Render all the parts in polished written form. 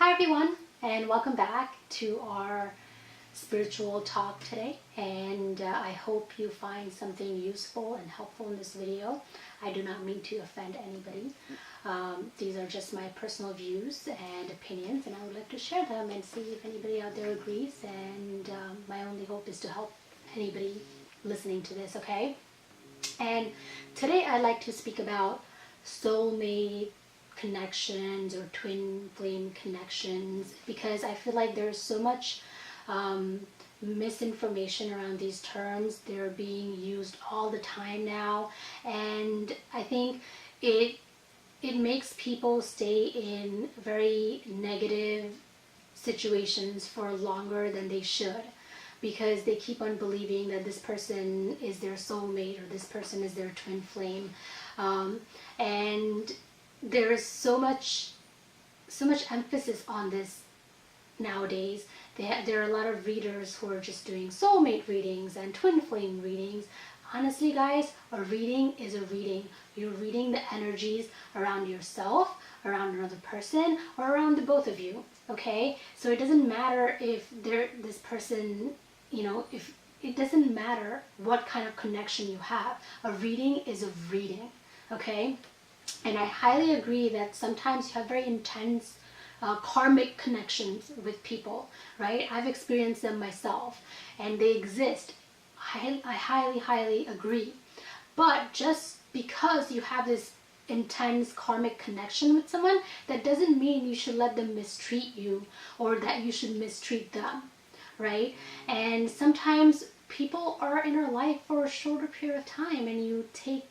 Hi everyone, and welcome back to our spiritual talk today. And I hope you find something useful and helpful in this video. I do not mean to offend anybody. These are just my personal views and opinions, and I would like to share them and see if anybody out there agrees. And my only hope is to help anybody listening to this, okay? And today I'd like to speak about soulmate connections or twin flame connections, because I feel like there's so much misinformation around these terms. They're being used all the time now, and I think it makes people stay in very negative situations for longer than they should, because they keep on believing that this person is their soulmate or this person is their twin flame, and there is so much emphasis on this nowadays. There are a lot of readers who are just doing soulmate readings and twin flame readings. Honestly, guys, a reading is a reading. You're reading the energies around yourself, around another person, or around the both of you. Okay, so it doesn't matter if this person, if it doesn't matter what kind of connection you have. A reading is a reading. Okay. And I highly agree that sometimes you have very intense karmic connections with people, right? I've experienced them myself, and they exist. I highly agree. But just because you have this intense karmic connection with someone, that doesn't mean you should let them mistreat you or that you should mistreat them, right? And sometimes people are in our life for a shorter period of time, and you take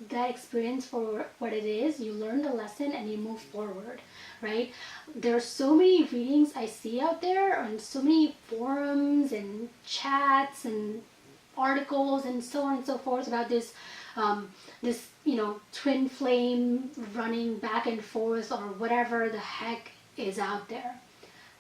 that experience for what it is. You learn the lesson and you move forward, right? There are so many readings I see out there on so many forums and chats and articles and so on and so forth about this twin flame running back and forth or whatever the heck is out there.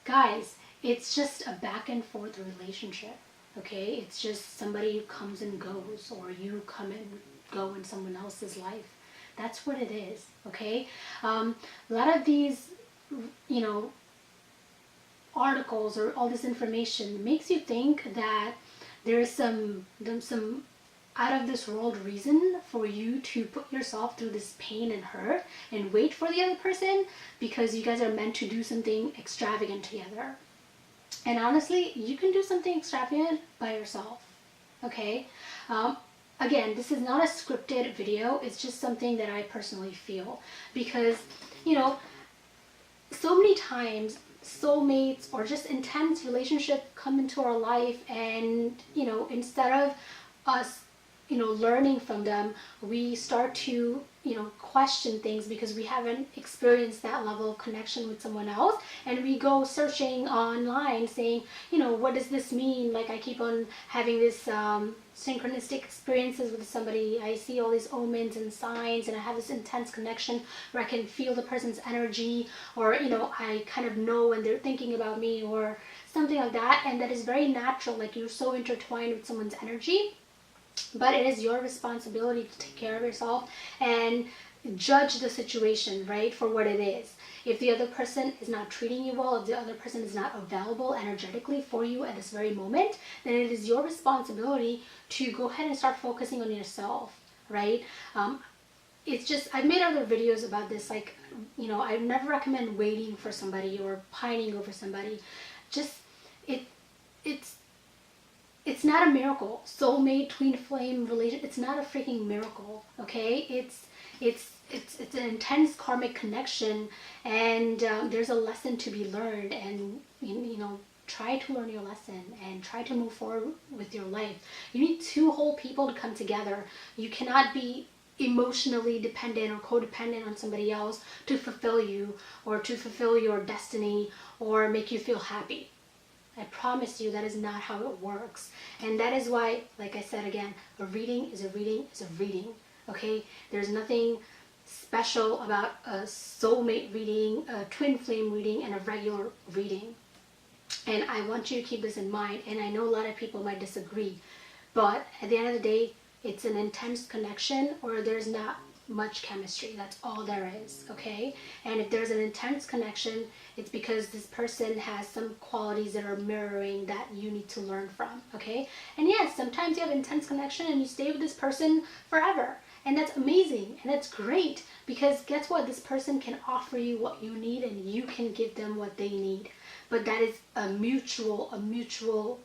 Guys, it's just a back and forth relationship. Okay, it's just somebody who comes and goes, or you come and go in someone else's life. That's what it is. Okay, a lot of these, articles or all this information makes you think that there's some out of this world reason for you to put yourself through this pain and hurt and wait for the other person because you guys are meant to do something extravagant together. And honestly, you can do something extravagant by yourself. Okay. Again, this is not a scripted video. It's just something that I personally feel, because, so many times soulmates or just intense relationships come into our life, and, instead of us, learning from them, we start to, question things because we haven't experienced that level of connection with someone else, and we go searching online saying, what does this mean? Like, I keep on having this synchronistic experiences with somebody. I see all these omens and signs, and I have this intense connection where I can feel the person's energy, or I kind of know when they're thinking about me or something like that. And that is very natural, like you're so intertwined with someone's energy. But it is your responsibility to take care of yourself and judge the situation, right, for what it is. If the other person is not treating you well, if the other person is not available energetically for you at this very moment, then it is your responsibility to go ahead and start focusing on yourself, right? It's just, I've made other videos about this, like, I never recommend waiting for somebody or pining over somebody. Just, it's not a miracle. Soulmate, twin flame relation, it's not a freaking miracle, okay? It's an intense karmic connection, and there's a lesson to be learned, and try to learn your lesson and try to move forward with your life. You need two whole people to come together. You cannot be emotionally dependent or codependent on somebody else to fulfill you or to fulfill your destiny or make you feel happy. I promise you that is not how it works. And that is why, like I said again, a reading is a reading is a reading. Okay? There's nothing special about a soulmate reading, a twin flame reading, and a regular reading. And I want you to keep this in mind. And I know a lot of people might disagree. But at the end of the day, it's an intense connection, or there's much chemistry. That's all there is, okay? And if there's an intense connection, it's because this person has some qualities that are mirroring that you need to learn from, okay? And yes, sometimes you have intense connection and you stay with this person forever. And that's amazing and that's great, because guess what? This person can offer you what you need and you can give them what they need. But that is a mutual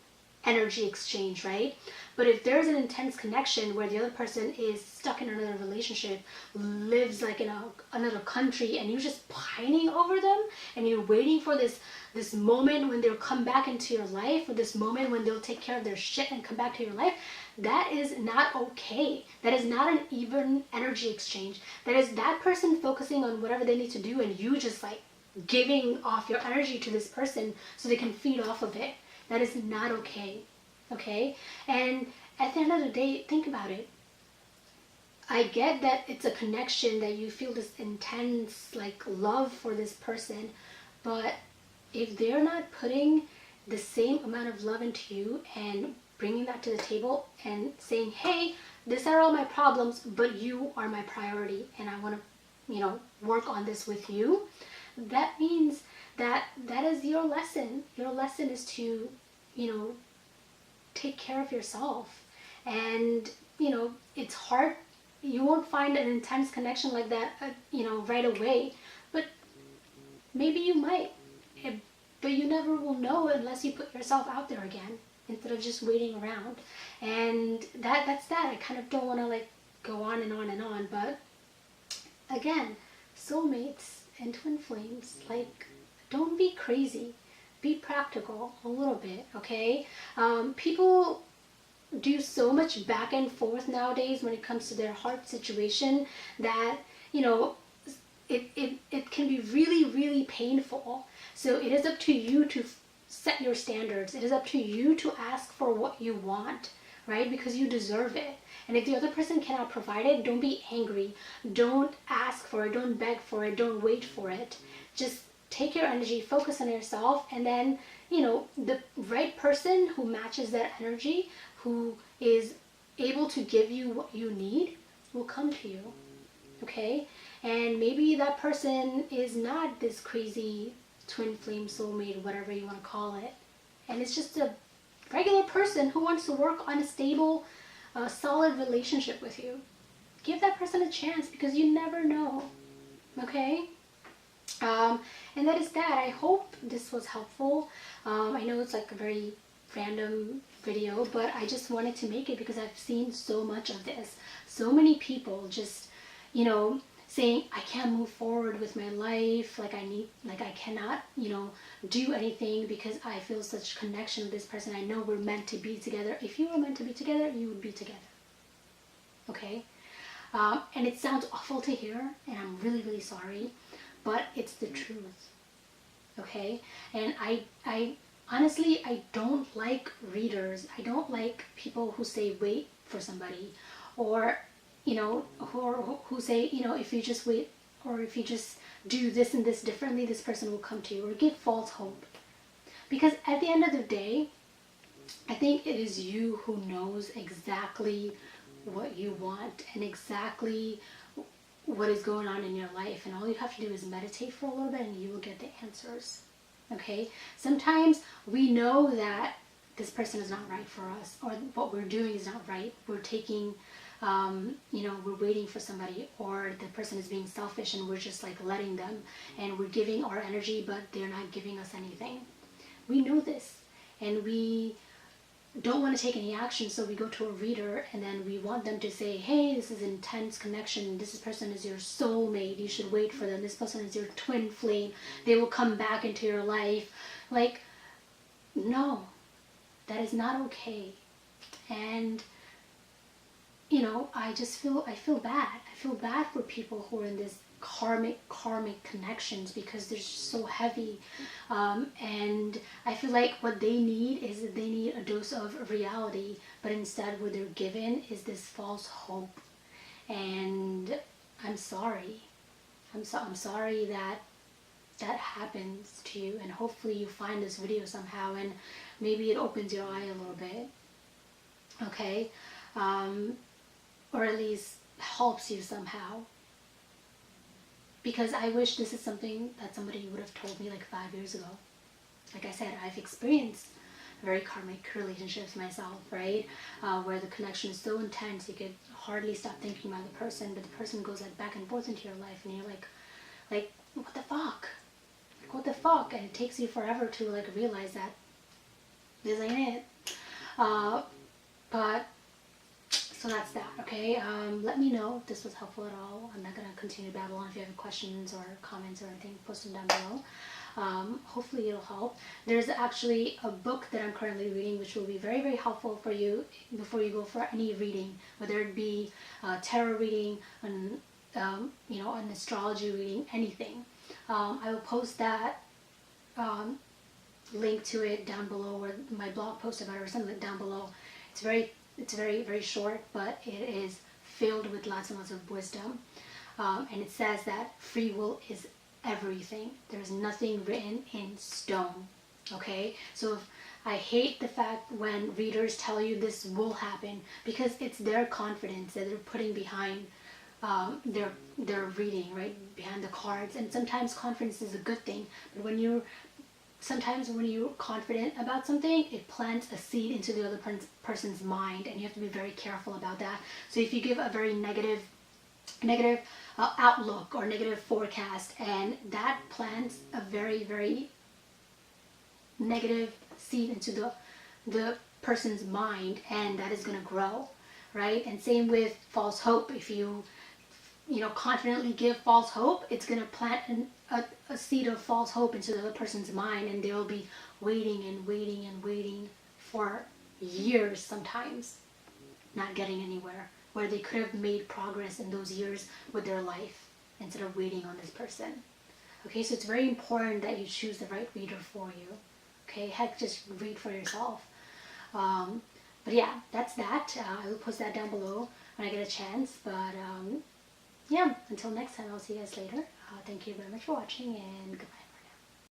energy exchange, right? But if there's an intense connection where the other person is stuck in another relationship, lives like in another country, and you're just pining over them and you're waiting for this moment when they'll come back into your life, or this moment when they'll take care of their shit and come back to your life, that is not okay. That is not an even energy exchange. That is that person focusing on whatever they need to do and you just like giving off your energy to this person so they can feed off of it. That is not okay, okay? And at the end of the day, think about it. I get that it's a connection, that you feel this intense like love for this person, but if they're not putting the same amount of love into you and bringing that to the table and saying, hey, these are all my problems, but you are my priority and I want to, work on this with you, that means that is your lesson. Your lesson is to, take care of yourself. And, it's hard. You won't find an intense connection like that, right away. But maybe you might. But you never will know unless you put yourself out there again, instead of just waiting around. And that's that. I kind of don't want to like go on and on and on. But again, soulmates and twin flames, like, don't be crazy. Be practical a little bit, okay? People do so much back and forth nowadays when it comes to their heart situation that, it can be really, really painful. So it is up to you to set your standards. It is up to you to ask for what you want, right? Because you deserve it. And if the other person cannot provide it, don't be angry. Don't ask for it. Don't beg for it. Don't wait for it. Just take your energy, focus on yourself, and then, the right person who matches that energy, who is able to give you what you need, will come to you, okay? And maybe that person is not this crazy twin flame soulmate, whatever you want to call it, and it's just a regular person who wants to work on a stable, solid relationship with you. Give that person a chance, because you never know, okay? And that is that. I hope this was helpful. I know it's like a very random video, but I just wanted to make it because I've seen so much of this. So many people just, saying, I can't move forward with my life, I cannot, do anything because I feel such connection with this person. I know we're meant to be together. If you were meant to be together, you would be together. Okay? And it sounds awful to hear, and I'm really, really sorry, but it's the truth. Okay? And I honestly, I don't like readers. I don't like people who say wait for somebody, or who say, if you just wait, or if you just do this and this differently, this person will come to you, or give false hope. Because at the end of the day, I think it is you who knows exactly what you want and exactly what is going on in your life, and all you have to do is meditate for a little bit and you will get the answers. Okay? Sometimes we know that this person is not right for us, or what we're doing is not right. We're taking, we're waiting for somebody, or the person is being selfish and we're just like letting them, and we're giving our energy but they're not giving us anything. We know this, and we don't want to take any action, so we go to a reader and then we want them to say, hey, this is intense connection, this person is your soulmate, you should wait for them, this person is your twin flame, they will come back into your life. Like, no, that is not okay. And I feel bad. I feel bad for people who are in this karmic connections, because they're just so heavy, and I feel like what they need is that they need a dose of reality, but instead what they're given is this false hope. And I'm sorry. I'm sorry that happens to you, and hopefully you find this video somehow and maybe it opens your eye a little bit, okay? Or at least helps you somehow. because I wish this is something that somebody would have told me like 5 years ago. Like I said, I've experienced very karmic relationships myself, right? Where the connection is so intense you could hardly stop thinking about the person, but the person goes like back and forth into your life, and you're like what the fuck? Like, what the fuck? And it takes you forever to like realize that this ain't it. But so that's that, okay? Let me know if this was helpful at all. I'm not going to continue to babble on. If you have questions or comments or anything, post them down below. Hopefully it'll help. There's actually a book that I'm currently reading which will be very, very helpful for you before you go for any reading, whether it be tarot reading, an astrology reading, anything. I will post that link to it down below, or my blog post about it, or something down below. It's very, very short, but it is filled with lots and lots of wisdom. And it says that free will is everything. There's nothing written in stone. Okay? So if I hate the fact when readers tell you this will happen, because it's their confidence that they're putting behind their reading, right? Behind the cards. And sometimes confidence is a good thing, but sometimes when you're confident about something, it plants a seed into the other person's mind, and you have to be very careful about that. So if you give a very negative outlook or negative forecast, and that plants a very, very negative seed into the person's mind, and that is going to grow, right? And same with false hope. If you confidently give false hope, it's going to plant a seed of false hope into the other person's mind, and they'll be waiting and waiting and waiting for years sometimes, not getting anywhere, where they could have made progress in those years with their life instead of waiting on this person. Okay, so it's very important that you choose the right reader for you. Okay, heck, just read for yourself. But yeah, that's that. I will post that down below when I get a chance. But yeah, until next time, I'll see you guys later. Thank you very much for watching, and goodbye.